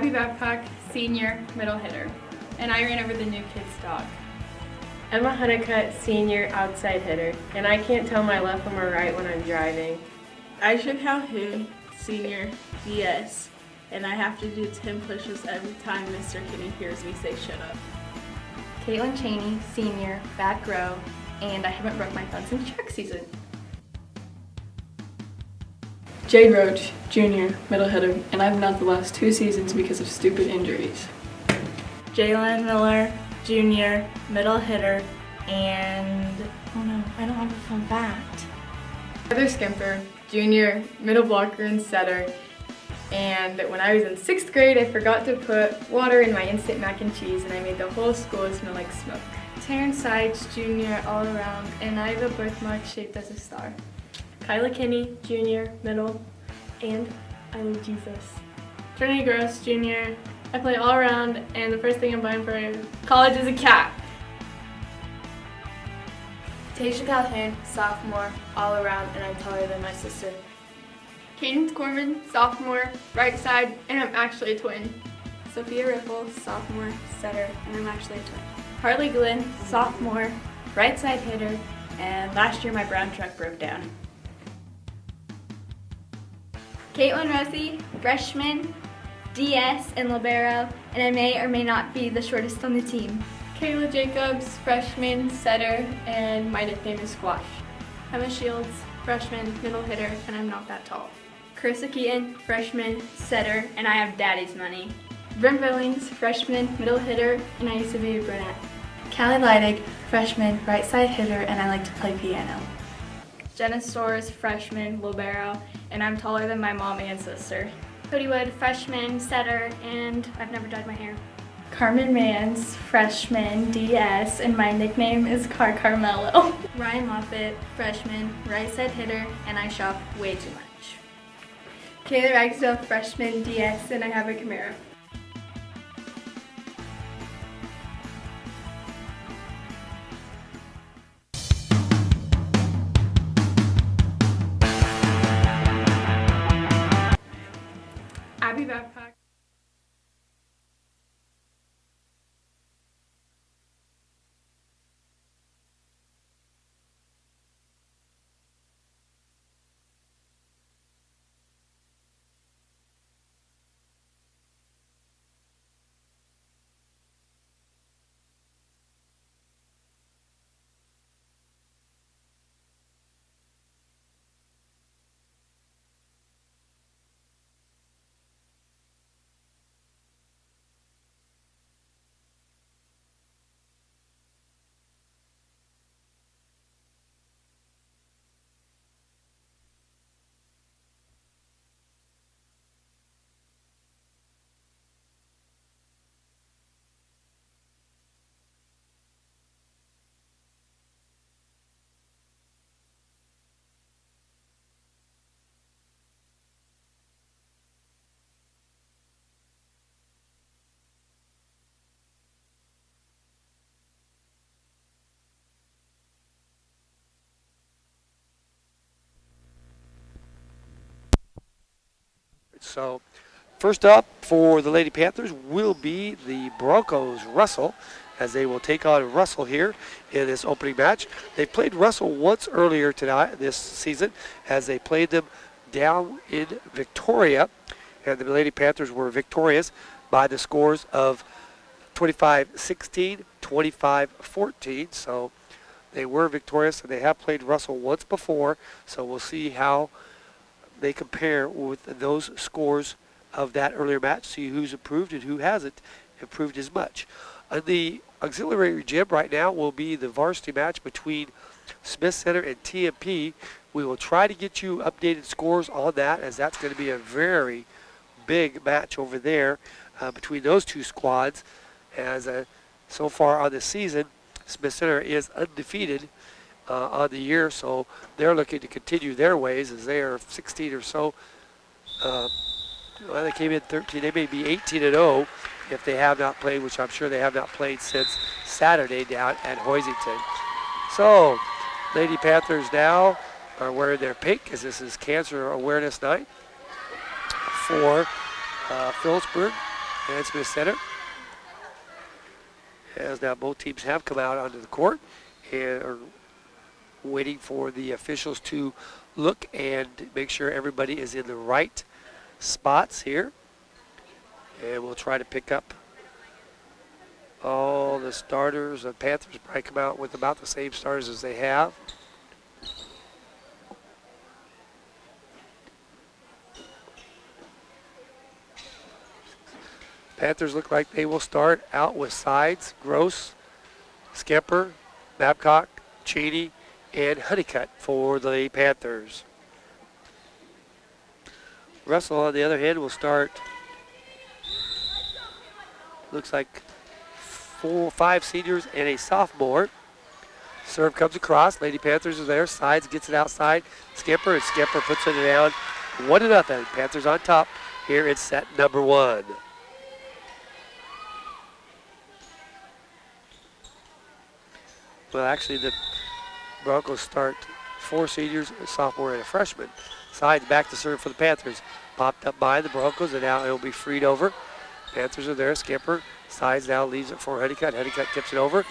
Abby Babcock, senior, middle hitter. And I ran over the new kid's dog. Emma Honeycutt, senior, outside hitter. And I can't tell my left from my right when I'm driving. Aisha Calhoun, senior, DS. And I have to do 10 push-ups every time Mr. Kenny hears me say shut up. CAITLYN CHENEY, senior, back row, and I haven't broke my thumb since track season. JADE ROACH, junior, middle hitter, and I've not the last 2 seasons because of stupid injuries. Jalen Miller, junior, middle hitter, and oh no, I don't have a fun fact. Heather SCHEMPER, junior, middle blocker and setter. And when I was in 6th grade, I forgot to put water in my instant mac and cheese, and I made the whole school smell like smoke. TARYN Sides, junior, all around, and I have a birthmark shaped as a star. KYLA Kenny, junior, middle, and I love Jesus. Trinity Gross, junior. I play all around, and the first thing I'm buying for college is a cat. TASIA CALHOON, sophomore, all around, and I'm taller than my sister. Cadence CORMAN, sophomore, right side, and I'm actually a twin. SOPHIA RIFFEL, sophomore, setter, and I'm actually a twin. HARLEY GLYNN, sophomore, right side hitter, and last year my brown truck broke down. CAITLYN Rosie, freshman, DS, and libero, and I may or may not be the shortest on the team. KYLA Jacobs, freshman, setter, and my nickname is Squash. Emma Shields, freshman, middle hitter, and I'm not that tall. KARISSA KEETEN, freshman, setter, and I have daddy's money. Bryn Billings, freshman, middle hitter, and I used to be a brunette. Callie Leidig, freshman, right side hitter, and I like to play piano. JENNA STORZ, freshman, libero, and I'm taller than my mom and sister. CODIE Wood, freshman, setter, and I've never dyed my hair. Carmen Mans, freshman, DS, and my nickname is Carmelo. Ryan MOFFETT, freshman, right side hitter, and I shop way too much. KAYLA RAGSDALE, freshman, DS, and I have a Camaro. Abby Babcock. So first up for the Lady Panthers will be the Broncos Russell, as they will take on Russell here in this opening match. They played Russell once earlier tonight this season, as they played them down in Victoria, and the Lady Panthers were victorious by the scores of 25-16, 25-14. So they were victorious, and they have played Russell once before, so we'll see how they compare with those scores of that earlier match, see who's improved and who hasn't improved as much. In the auxiliary gym right now will be the varsity match between Smith Center and TMP. We will try to get you updated scores on that, as that's going to be a very big match over there between those two squads, as so far on the season, Smith Center is undefeated on the year, so they're looking to continue their ways, as they are 16 or so. Well, they came in 13. They may be 18-0 if they have not played, which I'm sure they have not played since Saturday down at Hoisington. So, Lady Panthers now are wearing their pink, as this is Cancer Awareness Night for Phillipsburg. And Smith Center. As now both teams have come out onto the court and are waiting for the officials to look and make sure everybody is in the right spots here. And we'll try to pick up all the starters. The Panthers probably come out with about the same starters as they have. Panthers look like they will start out with sides, Gross, Schemper, Babcock, CHENEY, and Honeycutt for the Panthers. Russell, on the other hand, will start, looks like 4 or 5 seniors and a sophomore. Serve comes across. Lady Panthers are there. Sides gets it outside. Schemper, and Schemper puts it down 1-0. Panthers on top here in set number 1. Well, actually, the Broncos start 4 seniors, a sophomore, and a freshman. Sides back to serve for the Panthers. Popped up by the Broncos, and now it will be freed over. Panthers are there. Schemper. Sides now leaves it for Honeycutt. Honeycutt tips it over,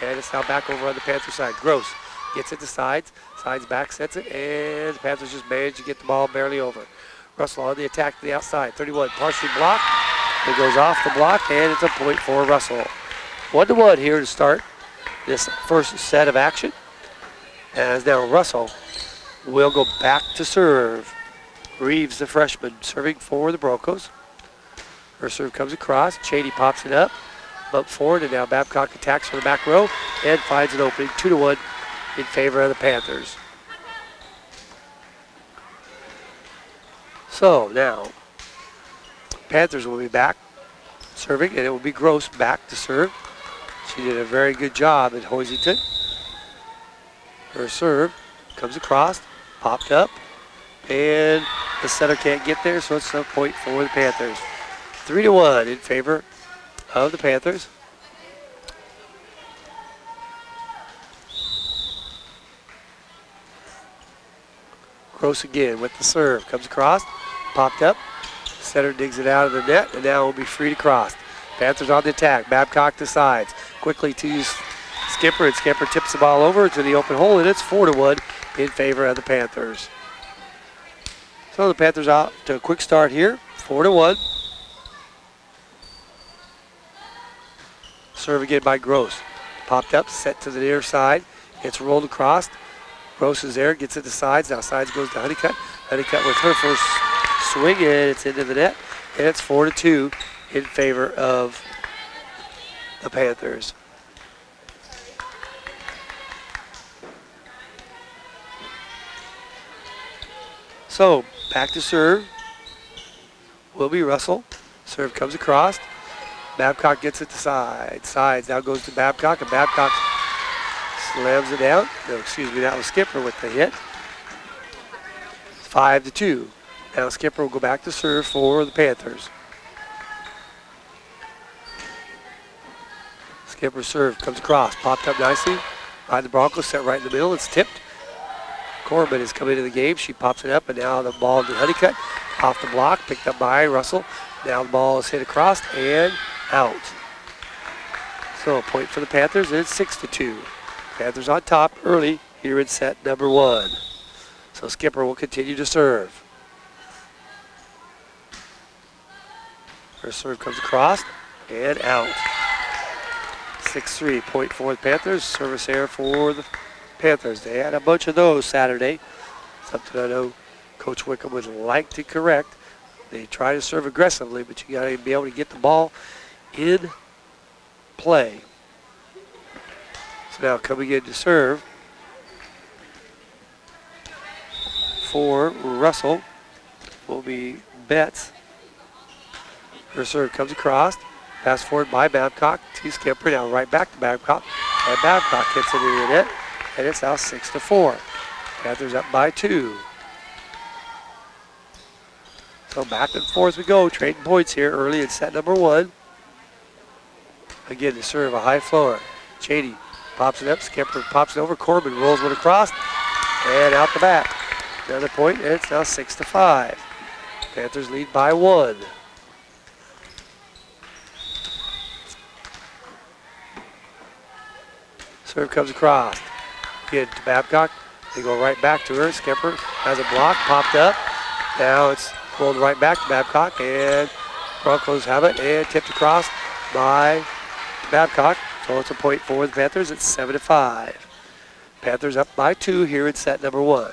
and it's now back over on the Panther side. Gross gets it to Sides. Sides back sets it, and the Panthers just managed to get the ball barely over. Russell on the attack to the outside. 31, partially blocked. It goes off the block, and it's a point for Russell. 1-1 here to start this first set of action. As now Russell will go back to serve. Reeves, the freshman, serving for the Broncos. Her serve comes across. CHENEY pops it up forward, and now Babcock attacks from the back row and finds an opening. 2-1 in favor of the Panthers. So now, Panthers will be back serving, and it will be Gross back to serve. She did a very good job at Hoisington. Her serve comes across, popped up, and the setter can't get there, so it's a point for the Panthers. 3-1 in favor of the Panthers. Gross again with the serve, comes across, popped up, setter digs it out of the net, and now will be free to cross. Panthers on the attack. Babcock to Sides. Quickly to Schemper, and Schemper tips the ball over to the open hole, and it's 4-1 in favor of the Panthers. So the Panthers out to a quick start here, 4-1. Serve again by Gross. Popped up, set to the near side. It's rolled across. Gross is there, gets it to Sides. Now Sides goes to Honeycutt. Honeycutt with her first swing, and it's into the net, and it's 4-2 in favor of the Panthers. So back to serve will be Russell. Serve comes across. Babcock gets it to Sides. Sides now goes to Babcock, and Babcock slams it down. No, excuse me, that was Schemper with the hit. 5-2. Now Schemper will go back to serve for the Panthers. Schemper's serve comes across, popped up nicely by the Broncos, set right in the middle. It's tipped. CORMAN is coming into the game. She pops it up, and now the ball to Honeycutt. Off the block, picked up by Russell. Now the ball is hit across and out. So a point for the Panthers, and it's 6-2. Panthers on top early here in set number 1. So Schemper will continue to serve. Her serve comes across and out. 6-3, point for the Panthers. Service error for the Panthers. They had a bunch of those Saturday. Something I know Coach Wickham would like to correct. They try to serve aggressively, but you got to be able to get the ball in play. So now coming in to serve for Russell will be Betts. Her serve comes across. Pass forward by Babcock to Schemper. Now right back to Babcock. And Babcock hits it into the net. And it's now 6-4. Panthers up by 2. So back and forth we go. Trading points here early in set number 1. Again, to serve a high floor. CHENEY pops it up. Schemper pops it over. CORMAN rolls one across. And out the back. Another point, and it's now 6-5. Panthers lead by 1. Serve comes across. Again to Babcock. They go right back to her. Schemper has a block, popped up. Now it's rolled right back to Babcock, and Broncos have it, and tipped across by Babcock. So it's a point for the Panthers. It's 7-5. Panthers up by 2 here in set number 1.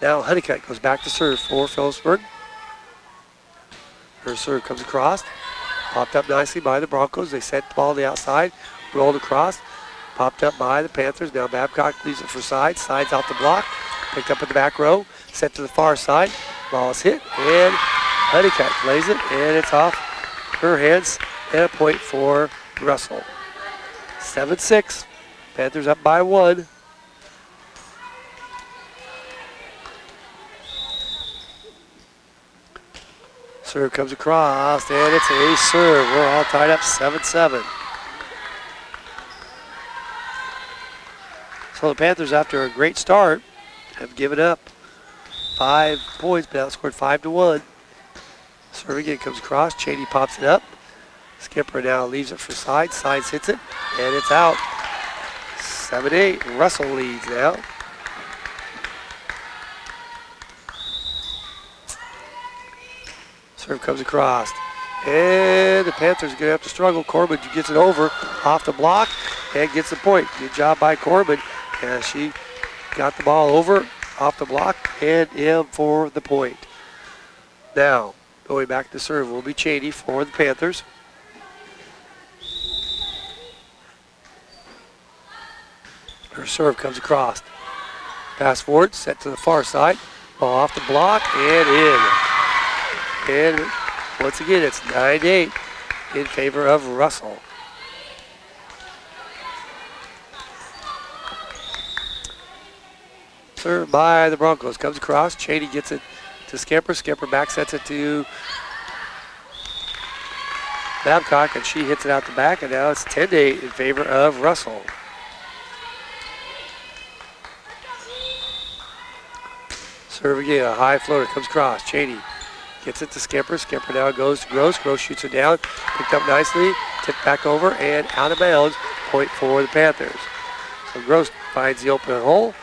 Now Honeycutt goes back to serve for Phillipsburg. Her serve comes across. Popped up nicely by the Broncos. They sent the ball to the outside, rolled across. Popped up by the Panthers. Now Babcock leaves it for sides. Sides out the block. Picked up in the back row. Sent to the far side. Ball is hit, and Honeycutt plays it, and it's off her hands, and a point for Russell. 7-6. Panthers up by 1. Serve comes across, and it's a serve. We're all tied up 7-7. So the Panthers, after a great start, have given up 5 points, but outscored 5-1. Serve again comes across. Cheney pops it up. Schemper now leaves it for sides. Sides hits it, and it's out. 7-8. Russell leads now. Serve comes across. And the Panthers are going to have to struggle. Corbin gets it over off the block and gets the point. Good job by Corbin. And she got the ball over off the block and in for the point. Now, going back to serve will be Cheney for the Panthers. Her serve comes across. Pass forward, set to the far side. Ball off the block and in. And once again, it's 9-8 in favor of Russell. Served by the Broncos. Comes across. Cheney gets it to Schemper. Schemper back sets it to Babcock, and she hits it out the back, and now it's 10-8 in favor of Russell. Serve again. A high floater comes across. Cheney gets it to Schemper. Schemper now goes to Gross. Gross shoots it down. Picked up nicely. Tipped back over and out of bounds. Point for the Panthers. So Gross finds the open hole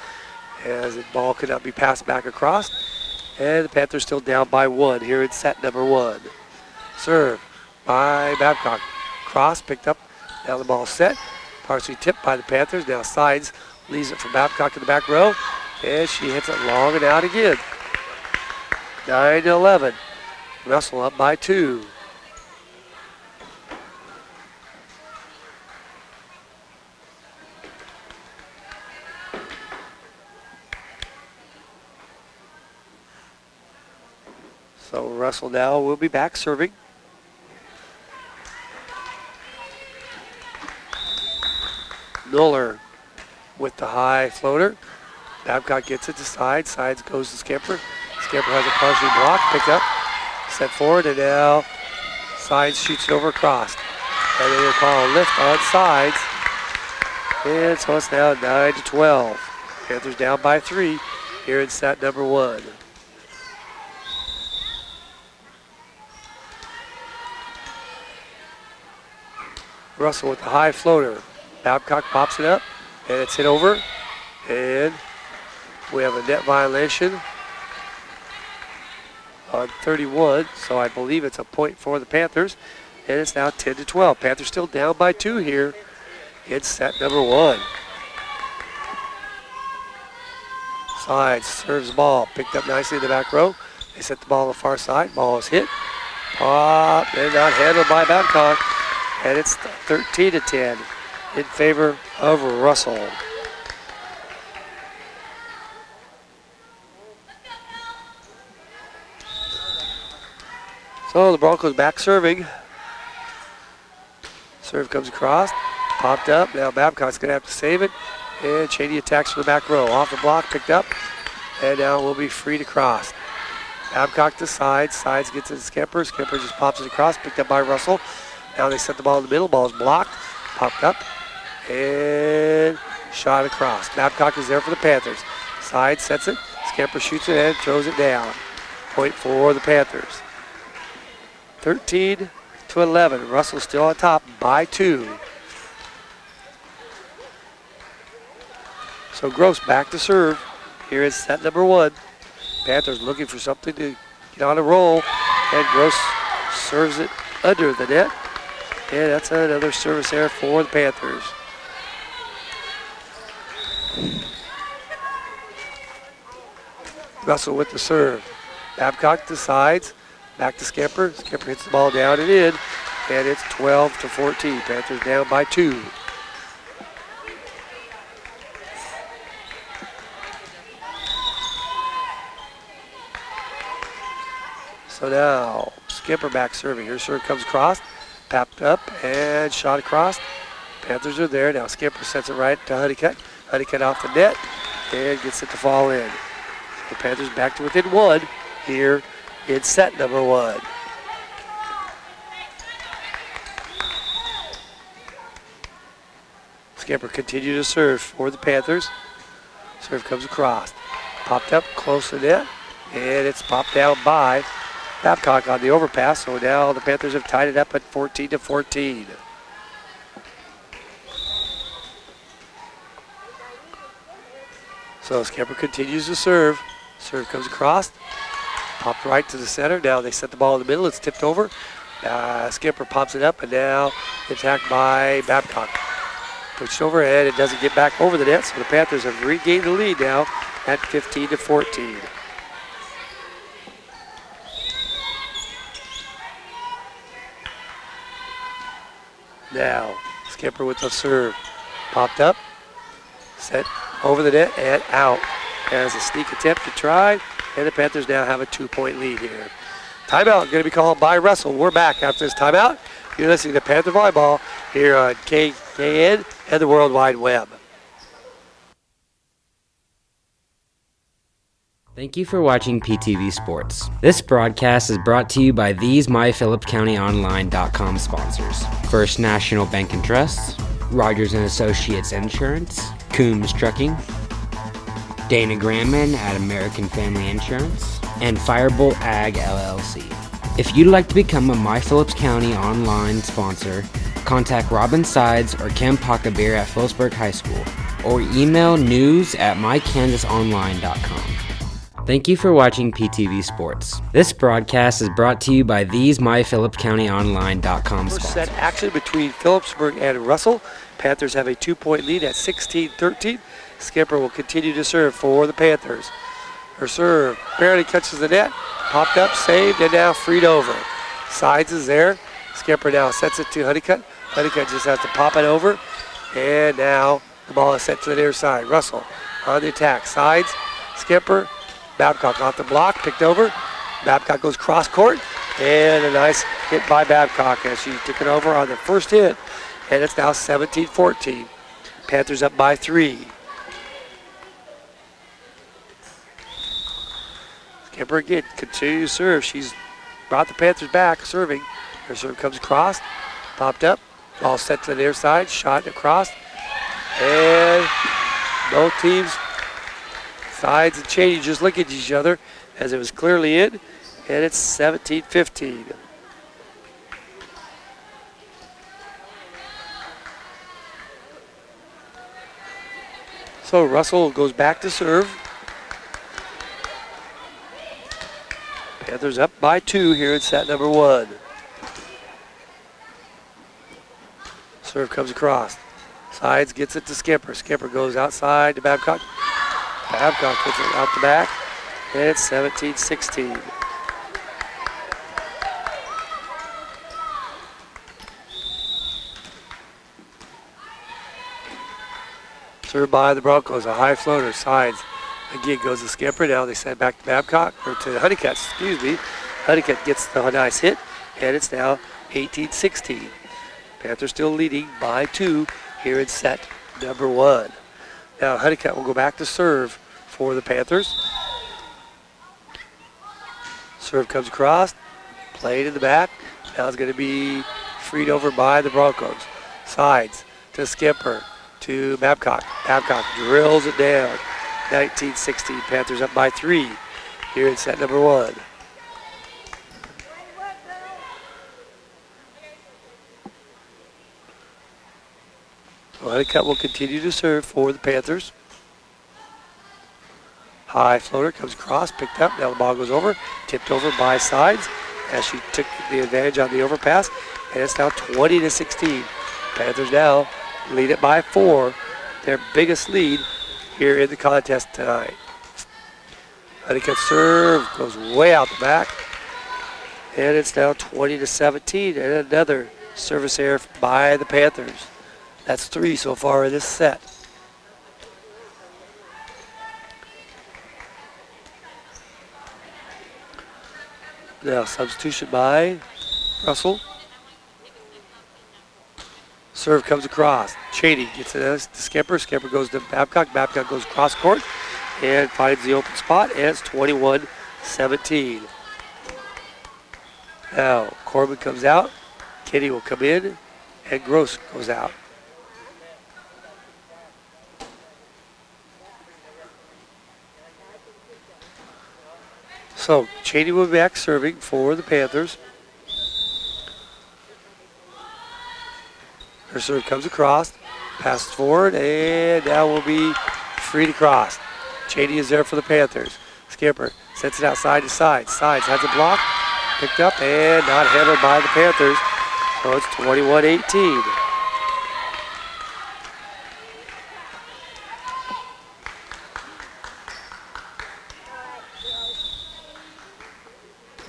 as the ball could not be passed back across. And the Panthers still down by 1 here in set number 1. Serve by Babcock. Cross picked up. Now the ball set. Partially tipped by the Panthers. Now Sides leaves it from Babcock to the back row. And she hits it long and out again. 9-11. Russell up by 2. So Russell now will be back serving. Mueller with the high floater. Babcock gets it to Sides. Sides goes to Schemper. Schemper has a partially blocked, picked up, set forward, and now Sides shoots it over across. And they will call a lift on Sides. And so it's now 9-12. Panthers down by 3 here in set number 1. Russell with the high floater. Babcock pops it up, and it's hit over. And we have a net violation on 31, so I believe it's a point for the Panthers. And it's now 10-12. Panthers still down by 2 here in set number 1. Sides serves the ball, picked up nicely in the back row. They set the ball on the far side. Ball is hit. Pop, and not handled by Babcock. And it's 13-10 in favor of Russell. So the Broncos back serving. Serve comes across, popped up. Now Babcock's going to have to save it. And Cheney attacks from the back row. Off the block, picked up. And now we'll be free to cross. Babcock to Sides. Sides gets it to Schemper. Schemper just pops it across, picked up by Russell. Now they set the ball in the middle. Ball is blocked, popped up, and shot across. Babcock is there for the Panthers. Sides sets it. Schemper shoots it and throws it down. Point for the Panthers. 13-11. Russell still on top by 2. So Gross back to serve. Here is set number 1. Panthers looking for something to get on a roll. And Gross serves it under the net. And that's another service error for the Panthers. Russell with the serve. Babcock decides. Back to Schemper. Schemper hits the ball down and in. And it's 12-14. Panthers down by 2. So now, Schemper back serving. Her serve comes across. Papped up and shot across. Panthers are there. Now Schemper sets it right to Honeycutt. Honeycutt off the net and gets it to fall in. The Panthers back to within 1 here in set number 1. Schemper continues to serve for the Panthers. Serve comes across. Popped up close to net, and it's popped down by Babcock on the overpass. So now the Panthers have tied it up at 14-14. So Schemper continues to serve. Serve comes across. Popped right to the center. Now they set the ball in the middle. It's tipped over. Schemper pops it up, and now attacked by Babcock. Pushed over, and it doesn't get back over the net. So the Panthers have regained the lead now at 15-14. Now, Schemper with the serve. Popped up, set over the net, and out. Has a sneak attempt to try, and the Panthers now have a 2-point lead here. Timeout going to be called by Russell. We're back after this timeout. You're listening to Panther Volleyball here on KEETEN and the World Wide Web. Thank you for watching PTV Sports. This broadcast is brought to you by these MyPhillipsCountyOnline.com sponsors: First National Bank and Trust, Rogers & Associates Insurance, Coombs Trucking, Dana Grandman at American Family Insurance, and Firebolt Ag LLC. If you'd like to become a My Phillips County online sponsor, contact Robin Sides or Ken Packabeer at Phillipsburg High School, or email news@mykansasonline.com. Thank you for watching PTV Sports. This broadcast is brought to you by these MyPhillipsCountyOnline.com First sponsors. set action between Phillipsburg and Russell. Panthers have a 2-point lead at 16-13. Schemper will continue to serve for the Panthers. Her serve barely catches the net. Popped up, saved, and now freed over. Sides is there. Schemper now sets it to Honeycutt. Honeycutt just has to pop it over. And now the ball is set to the near side. Russell on the attack. Sides. Schemper. Babcock off the block, picked over. Babcock goes cross court, and a nice hit by Babcock as she took it over on the first hit. And it's now 17-14. Panthers up by 3. Schemper again continues to serve. She's brought the Panthers back, serving. Her serve comes across, popped up, ball set to the near side, shot across, and both teams, Sides and Cheney, just look at each other as it was clearly in, and it's 17-15. So Russell goes back to serve. Panthers up by 2 here in set number 1. Serve comes across. Sides gets it to Schemper. Schemper goes outside to Babcock. Babcock gets it out the back. And it's 17-16. Served by the Broncos, a high floater. Sides again goes to Schemper. Now they send it back to Babcock, or to Honeycutt, excuse me. Honeycutt gets the nice hit, and it's now 18-16. Panthers still leading by 2 here in set number 1. Now Honeycutt will go back to serve for the Panthers. Serve comes across, played in the back. Now it's going to be freed over by the Broncos. Sides to Schemper, to Babcock. Babcock drills it down. 19-16, Panthers up by 3 here in set number 1. So Honeycutt will continue to serve for the Panthers. High floater comes across, picked up. Now the ball goes over, tipped over by sides as she took the advantage on the overpass. And it's now 20-16. Panthers now lead it by 4. Their biggest lead here in the contest tonight. Honeycutt serve goes way out the back. And it's now 20-17. And another service error by the Panthers. That's 3 so far in this set. Now substitution by Russell. Serve comes across. Cheney gets it to Schemper. Schemper goes to Babcock. Babcock goes cross court and finds the open spot, and it's 21-17. Now Corbin comes out. Kenny will come in, and Gross goes out. So Cheney will be back serving for the Panthers. Her serve comes across, passes forward, and now will be free to cross. Cheney is there for the Panthers. Schemper sets it outside to side. Sides has a block, picked up, and not handled by the Panthers. So it's 21-18.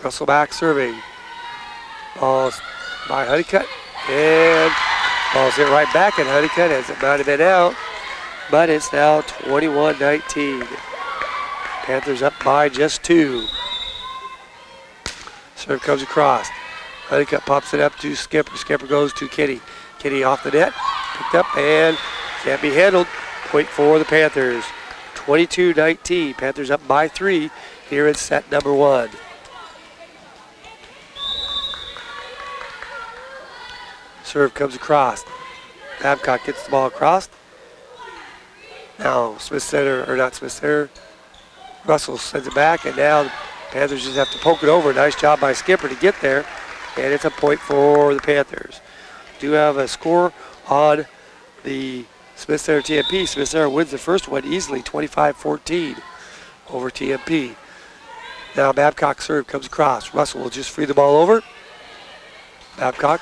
Russell back serving. Ball's by Honeycutt, and ball's hit right back at Honeycutt as it might have been out, but it's now 21-19. Panthers up by just 2. Serve comes across. Honeycutt pops it up to Schemper. Schemper goes to Kenny. Kenny off the net, picked up and can't be handled. Point for the Panthers. 22-19. Panthers up by 3 here in set number 1. Serve comes across. Babcock gets the ball across. Now Smith Center, or not Smith Center, Russell sends it back, and now the Panthers just have to poke it over. Nice job by Schemper to get there, and it's a point for the Panthers. Do have a score on the Smith Center TMP. Smith Center wins the first one easily, 25-14 over TMP. Now Babcock serve comes across. Russell will just free the ball over. Babcock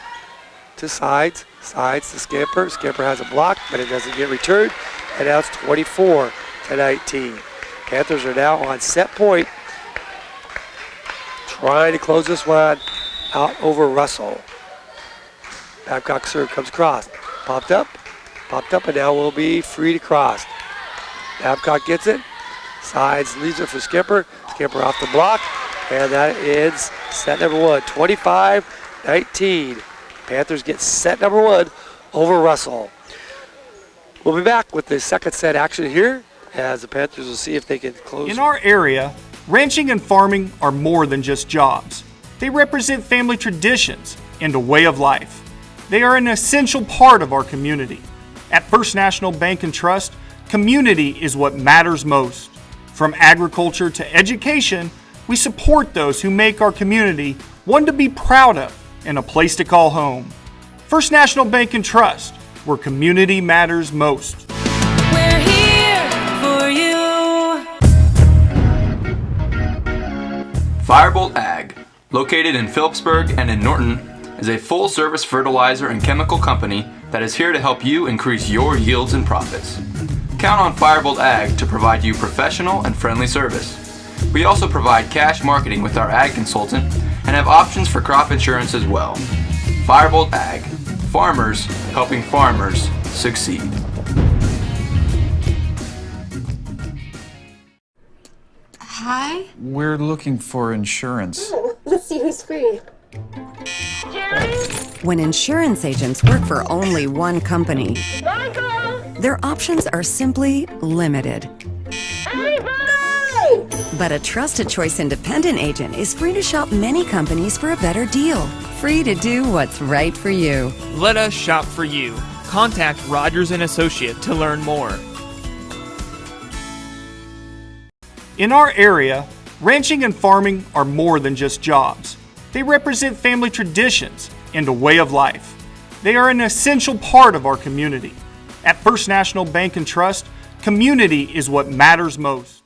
to sides, sides to Schemper. Schemper has a block, but it doesn't get returned. And now it's 24-19. Panthers are now on set point, trying to close this one out over Russell. Babcock serve comes across. Popped up, and now will be free to cross. Babcock gets it. Sides leaves it for Schemper. Schemper off the block, and that ends set number 1, 25-19. Panthers get set number 1 over Russell. We'll be back with the second set action here as the Panthers will see if they can close. In our area, ranching and farming are more than just jobs. They represent family traditions and a way of life. They are an essential part of our community. At First National Bank and Trust, community is what matters most. From agriculture to education, we support those who make our community one to be proud of and a place to call home. First National Bank and Trust, where community matters most. We're here for you. Firebolt Ag, located in Phillipsburg and in Norton, is a full-service fertilizer and chemical company that is here to help you increase your yields and profits. Count on Firebolt Ag to provide you professional and friendly service. We also provide cash marketing with our ag consultant and have options for crop insurance as well. Firebolt Ag, farmers helping farmers succeed. Hi? We're looking for insurance. Oh, let's see who's free. When insurance agents work for only one company, their options are simply limited. But a trusted choice independent agent is free to shop many companies for a better deal. Free to do what's right for you. Let us shop for you. Contact Rogers & Associate to learn more. In our area, ranching and farming are more than just jobs. They represent family traditions and a way of life. They are an essential part of our community. At First National Bank and Trust, community is what matters most.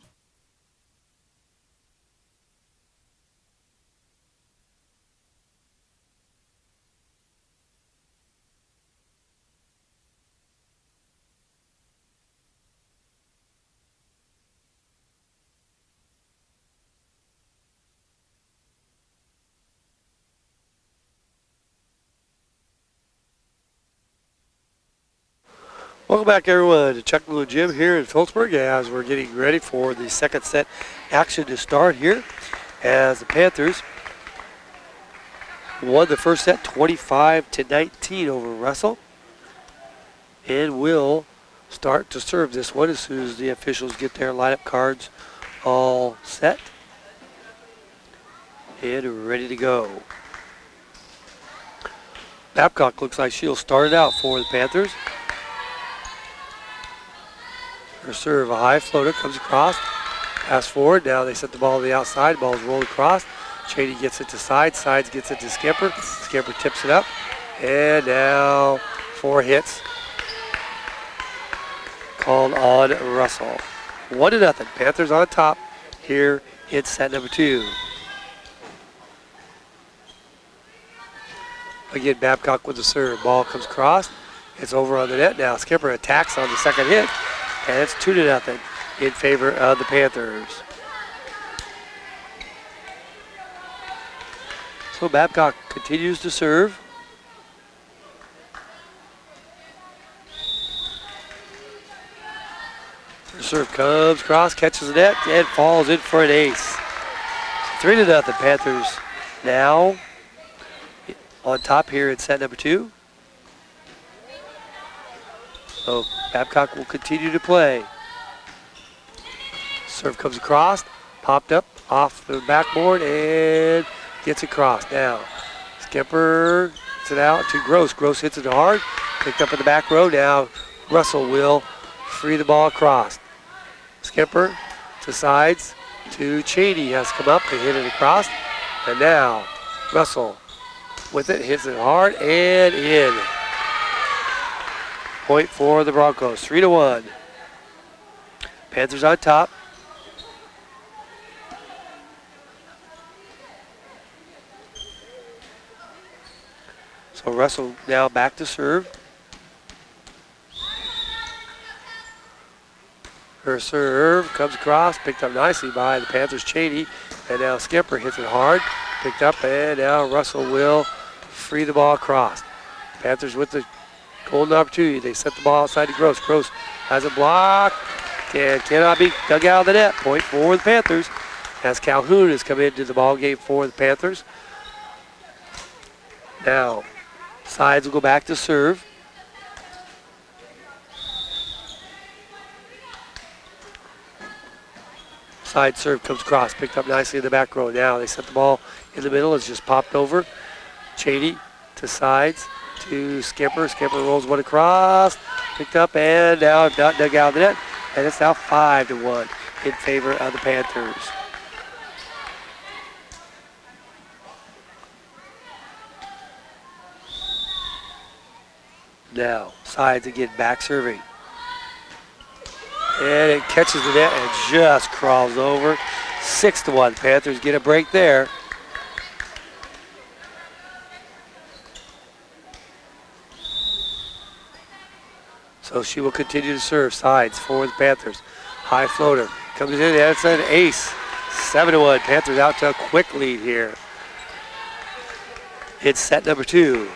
Welcome back, everyone, to Chuck Blue Gym here in Phillipsburg as we're getting ready for the second set action to start here as the Panthers won the first set 25-19 over Russell and will start to serve this one as soon as the officials get their lineup cards all set and ready to go. Babcock looks like she'll start it out for the Panthers. Her serve, a high floater, comes across, pass forward. Now they set the ball to the outside. Ball's rolled across. Cheney gets it to Sides. Sides gets it to Schemper. Schemper tips it up. And now 4 hits called on Russell. 1-0. Panthers on top here in set number 2. Again, Babcock with the serve. Ball comes across. It's over on the net. Now Schemper attacks on the second hit. And it's 2-0 in favor of the Panthers. So Babcock continues to serve. Her serve comes across, catches the net, and falls in for an ace. 3-0 Panthers now on top here in set number 2. So Babcock will continue to play. Serve comes across, popped up off the backboard and gets across. Now Schemper gets it out to Gross. Gross hits it hard, picked up in the back row. Now Russell will free the ball across. Schemper to Sides to Cheney, has come up and hit it across. And now Russell with it, hits it hard and in. Point for the Broncos, 3-1. Panthers on top. So Russell now back to serve. Her serve comes across, picked up nicely by the Panthers' Cheney. And now Schemper hits it hard, picked up, and now Russell will free the ball across. Panthers with the golden opportunity. They set the ball outside to Gross. Gross has a block and cannot be dug out of the net. Point for the Panthers as Calhoun has come into the ball game for the Panthers. Now, Sides will go back to serve. Side serve comes across, picked up nicely in the back row. Now they set the ball in the middle. It's just popped over. Cheney to Sides. To Schemper. Schemper rolls one across, picked up, and now not dug out of the net. And it's now 5-1 in favor of the Panthers. Now, Sides again back serving. And it catches the net and just crawls over. 6-1. Panthers get a break there. So she will continue to serve. Sides for the Panthers. High floater. Comes in, and it's an ace. 7-1. Panthers out to a quick lead here. It's set number 2.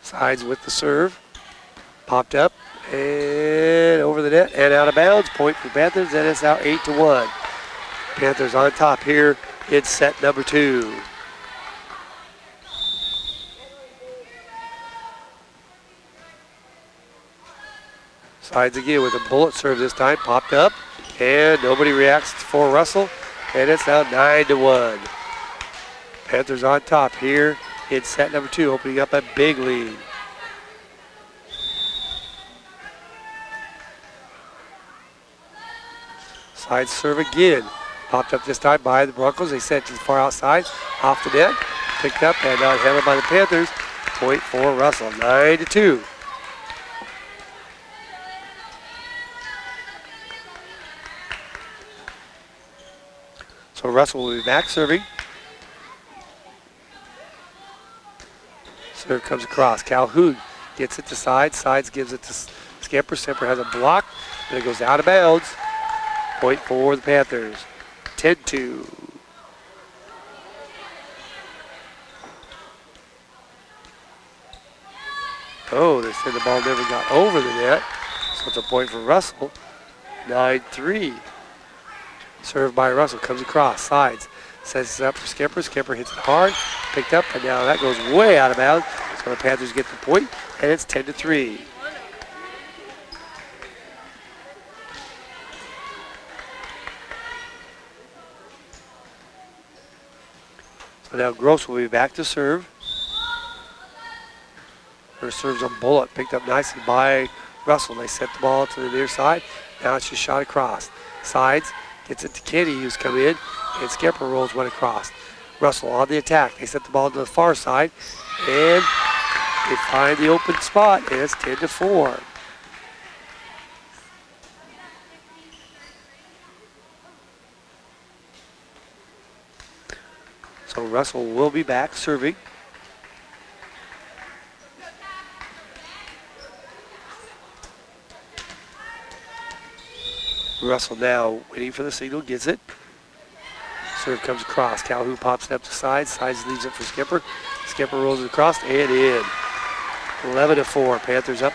Sides with the serve. Popped up and over the net and out of bounds. Point for Panthers, and it's now 8-1. Panthers on top here in set number 2. Sides again with a bullet serve this time, popped up, and nobody reacts for Russell, and it's now 9-1. Panthers on top here in set number 2, opening up a big lead. Sides serve again, popped up this time by the Broncos. They sent it to the far outside, off the net, picked up and now handled by the Panthers. Point for Russell, 9-2. So Russell will be back serving. Serve comes across. Calhoun gets it to Sides. Sides gives it to Schemper. Schemper has a block, and it goes out of bounds. Point for the Panthers. 10-2. Oh, they said the ball never got over the net. So it's a point for Russell. 9-3. Served by Russell, comes across, sides. Sets it up for Schemper. Schemper hits it hard, picked up, and now that goes way out of bounds. So the Panthers get the point, and it's 10-3. So now Gross will be back to serve. Her serves a bullet, picked up nicely by Russell. They set the ball to the near side. Now it's just shot across. Sides, gets it to Kenny, who's come in, and Schemper rolls one across. Russell on the attack. They set the ball to the far side, and they find the open spot, and it's 10-4. So Russell will be back serving. Russell now waiting for the signal, gets it. Serve comes across. Calhoun pops it up to sides. Sides leaves it for Schemper. Schemper rolls it across and in. 11-4. Panthers up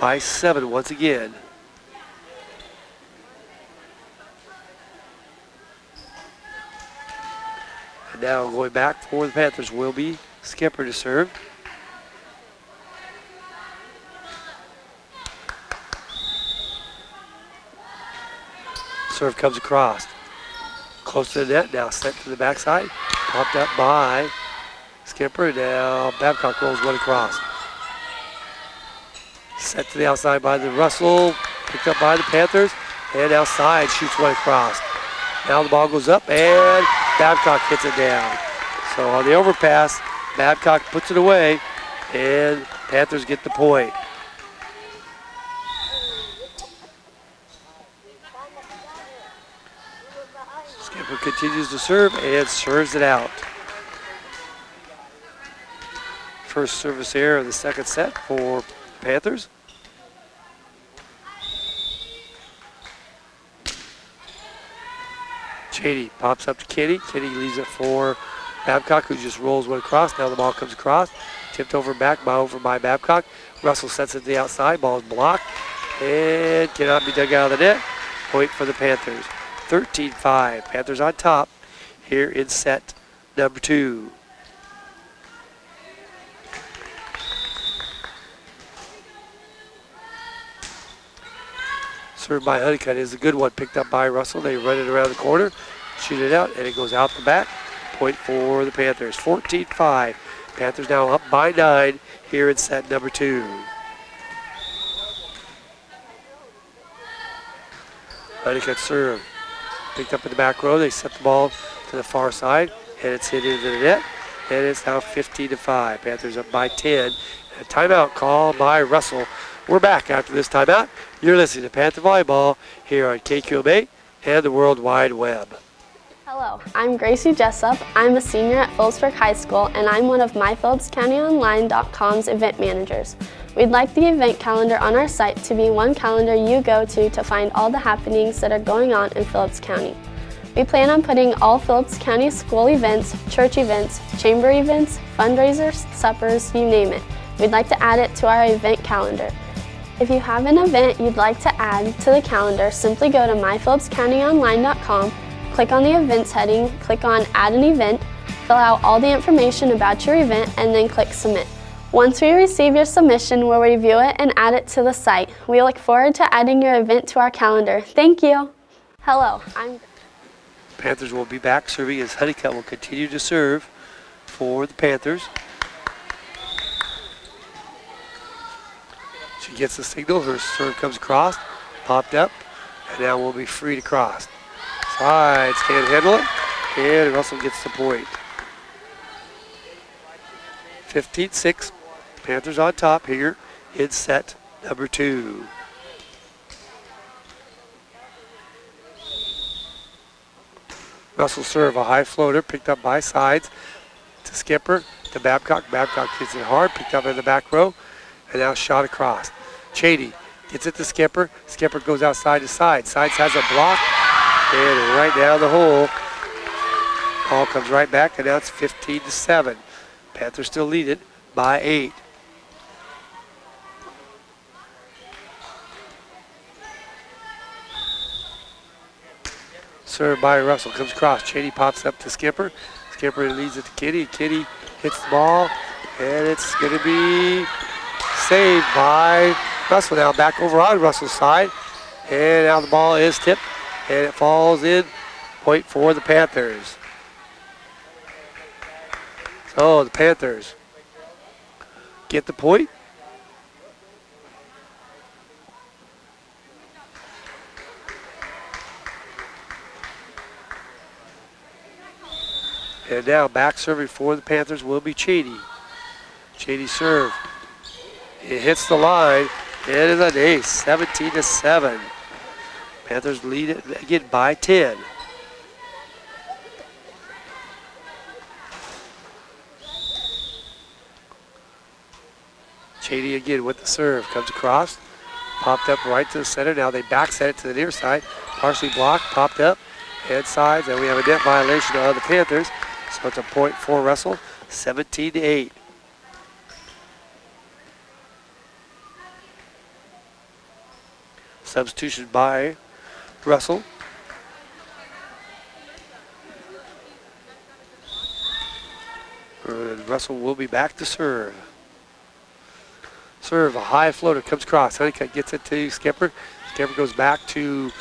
by 7 once again. And now going back for the Panthers will be Schemper to serve. Serve comes across. Close to the net, now set to the backside. Popped up by Schemper. Now Babcock rolls one across. Set to the outside by the Russell. Picked up by the Panthers. And outside shoots one across. Now the ball goes up and Babcock hits it down. So on the overpass, Babcock puts it away and Panthers get the point. Schemper continues to serve and serves it out. First service error of the second set for Panthers. JADE pops up to Kenny. Kenny leaves it for Babcock, who just rolls one across. Now the ball comes across. Tipped over by Babcock. Russell sets it to the outside. Ball is blocked and cannot be dug out of the net. Point for the Panthers. 13-5. Panthers on top here in set number 2. Served by Honeycutt is a good one, picked up by Russell. They run it around the corner, shoot it out, and it goes out the back. Point for the Panthers. 14-5. Panthers now up by 9 here in set number 2. Honeycutt serve. Picked up in the back row. They set the ball to the far side, and it's hit into the net. And it's now 15-5. Panthers up by 10. A timeout call by Russell. We're back after this timeout. You're listening to Panther Volleyball here on KQMA and the World Wide Web. Hello, I'm Gracie Jessup. I'm a senior at Phillipsburg High School, and I'm one of MyPhillipsCountyOnline.com's event managers. We'd like the event calendar on our site to be one calendar you go to find all the happenings that are going on in Phillips County. We plan on putting all Phillips County school events, church events, chamber events, fundraisers, suppers, you name it. We'd like to add it to our event calendar. If you have an event you'd like to add to the calendar, simply go to MyPhillipsCountyOnline.com, click on the events heading, click on Add an Event, fill out all the information about your event, and then click Submit. Once we receive your submission, we'll review it and add it to the site. We look forward to adding your event to our calendar. Thank you. Hello, I'm... Panthers will be back serving as Honeycutt will continue to serve for the Panthers. She gets the signal, her serve comes across, popped up, and now will be free to cross. Sides can't handle it, and Russell gets the point. 15-6, Panthers on top here in set number 2. Russell serve, a high floater, picked up by sides to Schemper, to Babcock. Babcock hits it hard, picked up in the back row, and now shot across. CHENEY gets it to Schemper. Schemper goes outside to side. Sides has a block, and right down the hole. Ball comes right back, and now it's 15-7. Panthers still lead it by 8. Served by Russell. Comes across. Cheney pops up to Skipper. Skipper leads it to Kitty. Kitty hits the ball. And it's going to be saved by Russell. Now back over on Russell's side. And now the ball is tipped. And it falls in. Point for the Panthers. So the Panthers get the point. And now back serving for the Panthers will be Cheney. Cheney serve. It hits the line. It is an ace, 17-7. Panthers lead it again by 10. Cheney again with the serve. Comes across. Popped up right to the center. Now they back set it to the near side. Partially blocked. Popped up. Head sides. And we have a net violation of the Panthers. So it's a point for Russell. 17-8. Substitution by Russell. And Russell will be back to serve. Serve, a high floater, comes across. Honeycutt gets it to Skipper. Skipper goes back to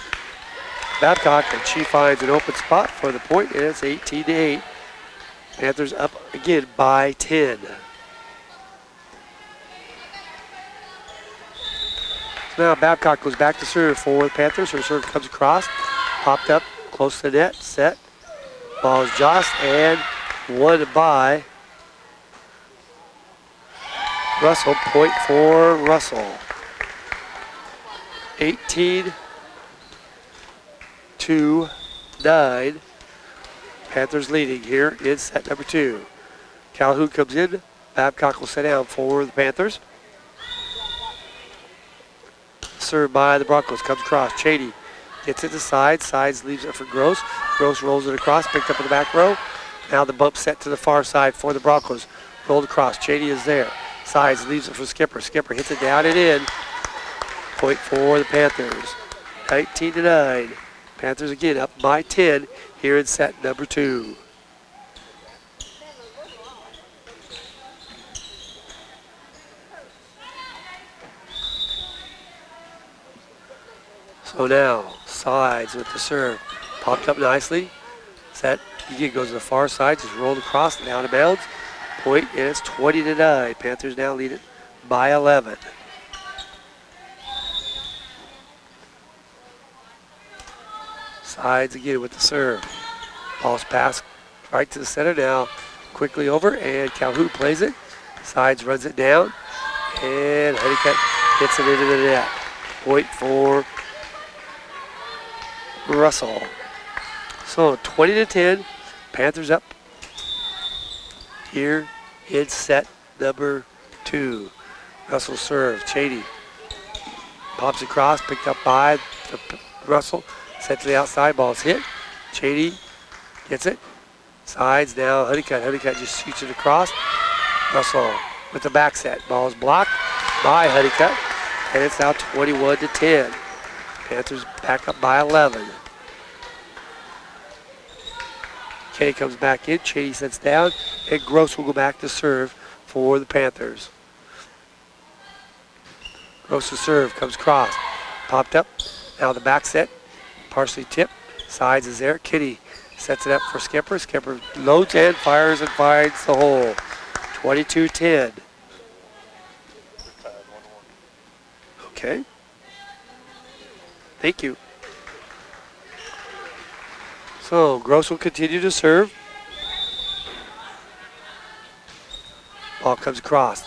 Babcock, and she finds an open spot for the point, and it's 18-8. Panthers up again by 10. So now Babcock goes back to serve for the Panthers. Her serve comes across, popped up close to the net, set. Ball is jostled and won by Russell. Point for Russell. 18-9. Panthers leading here in set number 2. Calhoun comes in. Babcock will sit down for the Panthers. Served by the Broncos. Comes across. Cheney gets it to sides. Sides leaves it for Gross. Gross rolls it across. Picked up in the back row. Now the bump set to the far side for the Broncos. Rolled across. Cheney is there. Sides leaves it for Skipper. Skipper hits it down and in. Point for the Panthers. 19-9. Panthers again up by 10 here in set number 2. So now, sides with the serve. Popped up nicely. Set, again goes to the far side, just rolled across and out of bounds. Point, and it's 20-9. Panthers now lead it by 11. Sides again with the serve. Ball's passed right to the center now. Quickly over, and Calhoun plays it. Sides runs it down, and Honeycutt hits it into the net. Point for Russell. So 20-10. Panthers up here in set number 2. Russell serve. Cheney pops across, picked up by Russell. Set to the outside, ball's hit. Cheney gets it. Sides now, Honeycutt. Honeycutt just shoots it across. Russell with the back set. Ball's blocked by Honeycutt. And it's now 21-10. Panthers back up by 11. Cheney comes back in. Cheney sets down. And Gross will go back to serve for the Panthers. Gross to serve. Comes cross. Popped up. Now the back set. Partially tipped. Sides is there. Kitty sets it up for Skipper. Skipper loads and fires and finds the hole. 22-10. Okay. Thank you. So Gross will continue to serve. Ball comes across.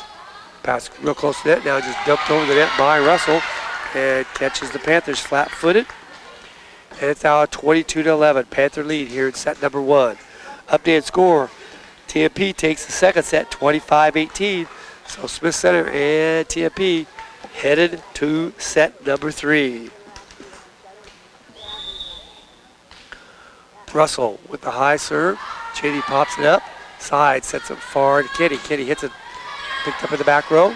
Pass real close to the net. Now just dumped over the net by Russell and catches the Panthers flat-footed. And it's now a 22-11 Panther lead here in set number 1. Updated score, TMP takes the second set 25-18. So Smith Center and TMP headed to set number 3. Russell with the high serve. Cheney pops it up. Side sets it far to Kenny. Kenny hits it, picked up in the back row.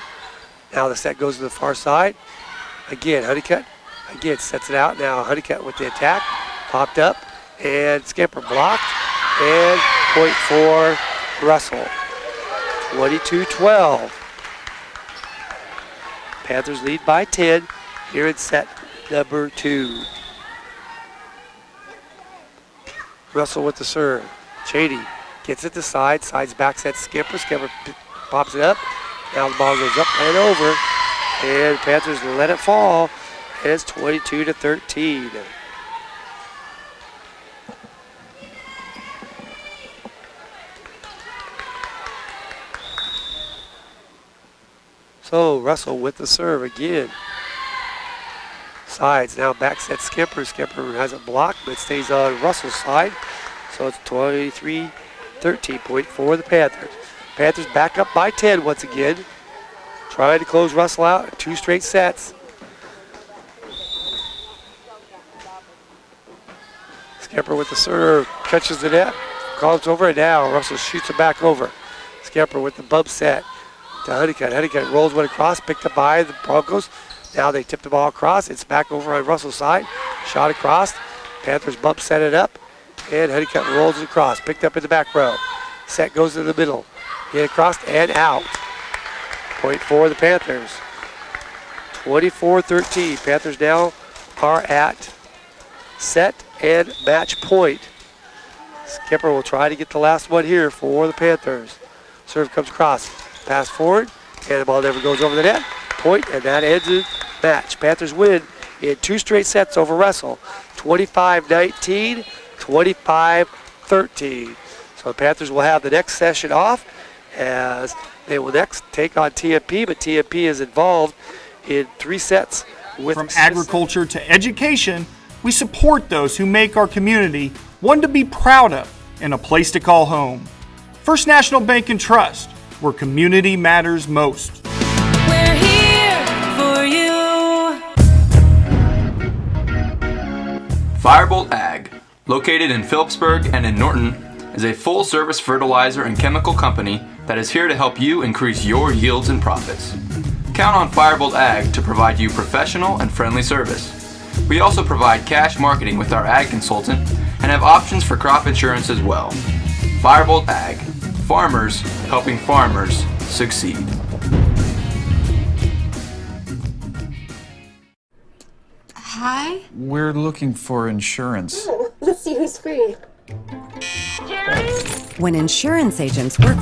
Now the set goes to the far side. Again, Honeycutt. Again, sets it out. Now Honeycutt with the attack. Popped up. and Scamper blocked, and point for Russell. 22-12. Panthers lead by 10 here in set number 2. Russell with the serve. CHENEY gets it to side. Side's back set Scamper. Scamper pops it up. Now the ball goes up and over. And Panthers let it fall. And it's 22-13. So Russell with the serve again. Sides now back set Scamper. Scamper has it blocked, but stays on Russell's side. So it's 23-13 point for the Panthers. Panthers back up by 10 once again. Trying to close Russell out in 2 straight sets. Scamper with the serve, catches the net, calls over and down. Russell shoots it back over. Scamper with the bump set to Honeycutt. Honeycutt rolls one across, picked up by the Broncos. Now they tip the ball across. It's back over on Russell's side. Shot across. Panthers bump set it up. And Honeycutt rolls it across. Picked up in the back row. Set goes to the middle. Hit across and out. Point for the Panthers. 24-13. Panthers now are at set and match point. Skipper will try to get the last one here for the Panthers. Serve comes across. Pass forward. And the ball never goes over the net. Point, and that ends the match. Panthers win in 2 straight sets over Russell. 25-19, 25-13. So the Panthers will have the next session off as they will next take on TMP, but TMP is involved in 3 sets. From agriculture to education, we support those who make our community one to be proud of and a place to call home. First National Bank and Trust, where community matters most. We're here for you. Firebolt Ag, located in Phillipsburg and in Norton, is a full-service fertilizer and chemical company that is here to help you increase your yields and profits. Count on Firebolt Ag to provide you professional and friendly service. We also provide cash marketing with our ag consultant and have options for crop insurance as well. Firebolt Ag, farmers helping farmers succeed. Hi. We're looking for insurance. Let's see who's free. When insurance agents work